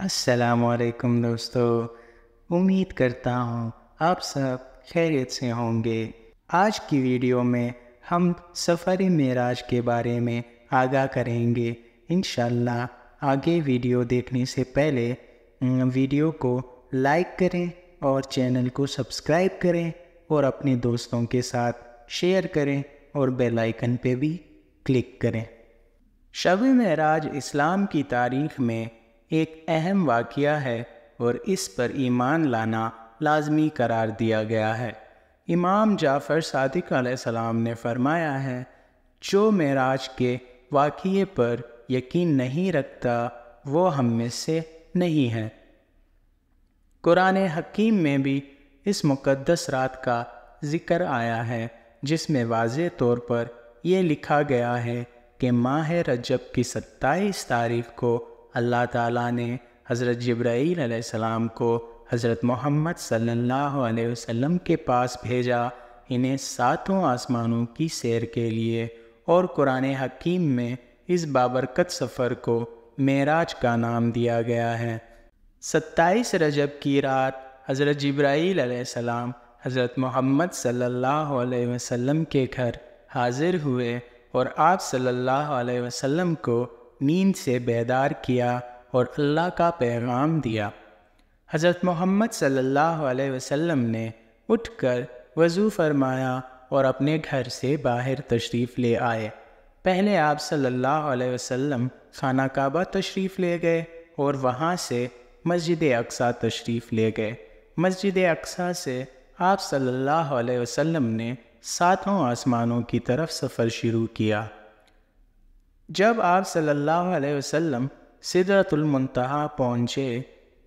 السلام علیکم دوستو، امید کرتا ہوں آپ سب خیریت سے ہوں گے۔ آج کی ویڈیو میں ہم سفر معراج کے بارے میں آگاہ کریں گے۔ انشاءاللہ آگے ویڈیو دیکھنے سے پہلے ویڈیو کو لائک کریں اور چینل کو سبسکرائب کریں اور اپنے دوستوں کے ساتھ شیئر کریں اور بیل آئیکن پہ بھی کلک کریں۔ شب معراج اسلام کی تاریخ میں ایک اہم واقعہ ہے اور اس پر ایمان لانا لازمی قرار دیا گیا ہے۔ امام جعفر صادق علیہ السلام نے فرمایا ہے، جو معراج کے واقعے پر یقین نہیں رکھتا وہ ہم میں سے نہیں ہے۔ قرآن حکیم میں بھی اس مقدس رات کا ذکر آیا ہے، جس میں واضح طور پر یہ لکھا گیا ہے کہ ماہ رجب کی 27 تاریخ کو اللہ تعالیٰ نے حضرت جبرائیل علیہ السلام کو حضرت محمد صلی اللہ علیہ وسلم کے پاس بھیجا، انہیں 7 آسمانوں کی سیر کے لیے، اور قرآن حکیم میں اس بابرکت سفر کو معراج کا نام دیا گیا ہے۔ 27 رجب کی رات حضرت جبرائیل علیہ السلام حضرت محمد صلی اللہ علیہ وسلم کے گھر حاضر ہوئے اور آپ صلی اللہ علیہ وسلم کو نیند سے بیدار کیا اور اللہ کا پیغام دیا۔ حضرت محمد صلی اللہ علیہ وسلم نے اٹھ کر وضو فرمایا اور اپنے گھر سے باہر تشریف لے آئے۔ پہلے آپ صلی اللہ علیہ وسلم خانہ کعبہ تشریف لے گئے اور وہاں سے مسجد اقصیٰ تشریف لے گئے۔ مسجد اقصیٰ سے آپ صلی اللہ علیہ وسلم نے 7 آسمانوں کی طرف سفر شروع کیا۔ جب آپ صلی اللہ علیہ وسلم سدرۃ المنتہا پہنچے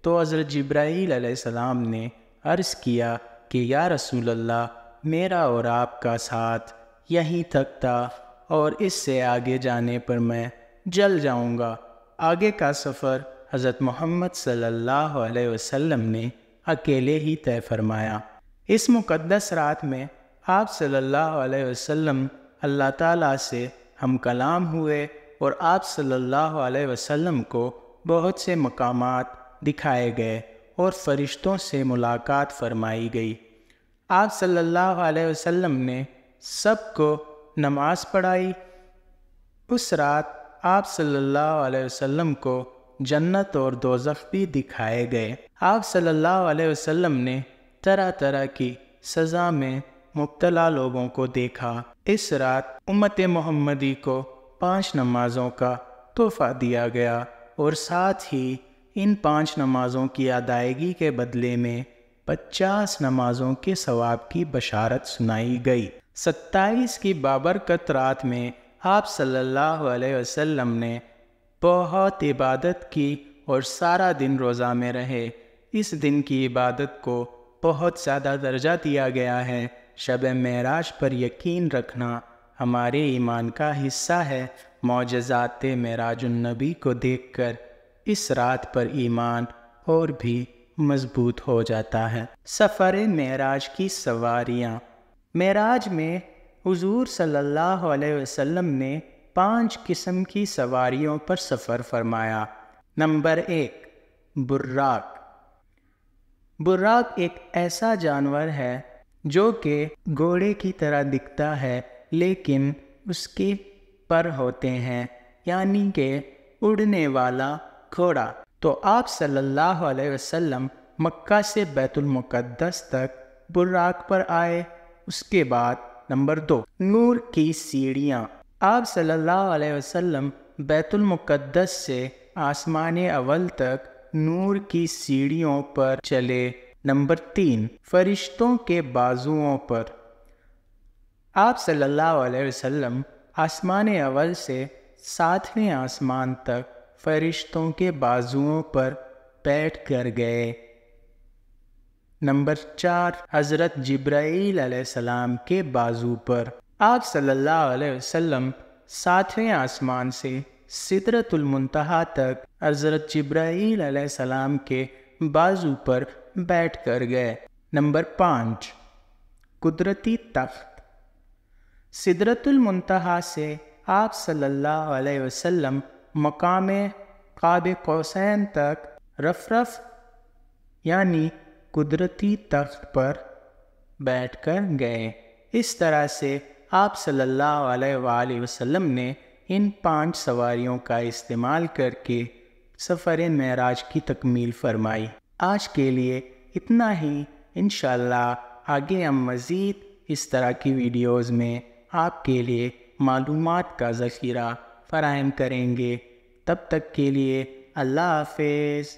تو حضرت جبرائیل علیہ السلام نے عرض کیا کہ یا رسول اللہ، میرا اور آپ کا ساتھ یہیں تک تھا اور اس سے آگے جانے پر میں جل جاؤں گا۔ آگے کا سفر حضرت محمد صلی اللہ علیہ وسلم نے اکیلے ہی طے فرمایا۔ اس مقدس رات میں آپ صلی اللہ علیہ وسلم اللہ تعالیٰ سے ہم کلام ہوئے اور آپ صلی اللہ علیہ وسلم کو بہت سے مقامات دکھائے گئے اور فرشتوں سے ملاقات فرمائی گئی۔ آپ صلی اللہ علیہ وسلم نے سب کو نماز پڑھائی۔ اس رات آپ صلی اللہ علیہ وسلم کو جنت اور دوزخ بھی دکھائے گئے۔ آپ صلی اللہ علیہ وسلم نے طرح طرح کی سزا میں مبتلا لوگوں کو دیکھا۔ اس رات امت محمدی کو 5 نمازوں کا تحفہ دیا گیا اور ساتھ ہی ان 5 نمازوں کی ادائیگی کے بدلے میں 50 نمازوں کے ثواب کی بشارت سنائی گئی۔ 27 کی بابرکت رات میں آپ صلی اللہ علیہ وسلم نے بہت عبادت کی اور سارا دن روزہ میں رہے۔ اس دن کی عبادت کو بہت زیادہ درجہ دیا گیا ہے۔ شب معراج پر یقین رکھنا ہمارے ایمان کا حصہ ہے۔ معجزات معراج النبی کو دیکھ کر اس رات پر ایمان اور بھی مضبوط ہو جاتا ہے۔ سفر معراج کی سواریاں۔ معراج میں حضور صلی اللہ علیہ وسلم نے 5 قسم کی سواریوں پر سفر فرمایا۔ نمبر 1، براق۔ براق ایک ایسا جانور ہے جو کہ گھوڑے کی طرح دکھتا ہے لیکن اس کے پر ہوتے ہیں، یعنی کہ اڑنے والا گھوڑا۔ تو آپ صلی اللہ علیہ وسلم مکہ سے بیت المقدس تک براق پر آئے۔ اس کے بعد نمبر 2، نور کی سیڑھیاں۔ آپ صلی اللہ علیہ وسلم بیت المقدس سے آسمان اول تک نور کی سیڑھیوں پر چلے۔ نمبر 3، فرشتوں کے بازوؤں پر۔ آپ صلی اللہ علیہ وسلم آسمان اول سے 7ویں آسمان تک فرشتوں کے بازوؤں پر بیٹھ کر گئے۔ نمبر 4، حضرت جبرائیل علیہ السلام کے بازو پر۔ آپ صلی اللہ علیہ وسلم 7ویں آسمان سے سدرۃ المنتہا تک حضرت جبرائیل علیہ السلام کے بازو پر بیٹھ کر گئے۔ نمبر 5، قدرتی تخت۔ سدرۃ المنتہا سے آپ صلی اللہ علیہ وسلم مقام قاب قوسین تک رفرف یعنی قدرتی تخت پر بیٹھ کر گئے۔ اس طرح سے آپ صلی اللہ علیہ وآلہ وسلم نے ان 5 سواریوں کا استعمال کر کے سفر معراج کی تکمیل فرمائی۔ آج کے لیے اتنا ہی، انشاءاللہ آگے ہم مزید اس طرح کی ویڈیوز میں آپ کے لیے معلومات کا ذخیرہ فراہم کریں گے۔ تب تک کے لیے اللہ حافظ۔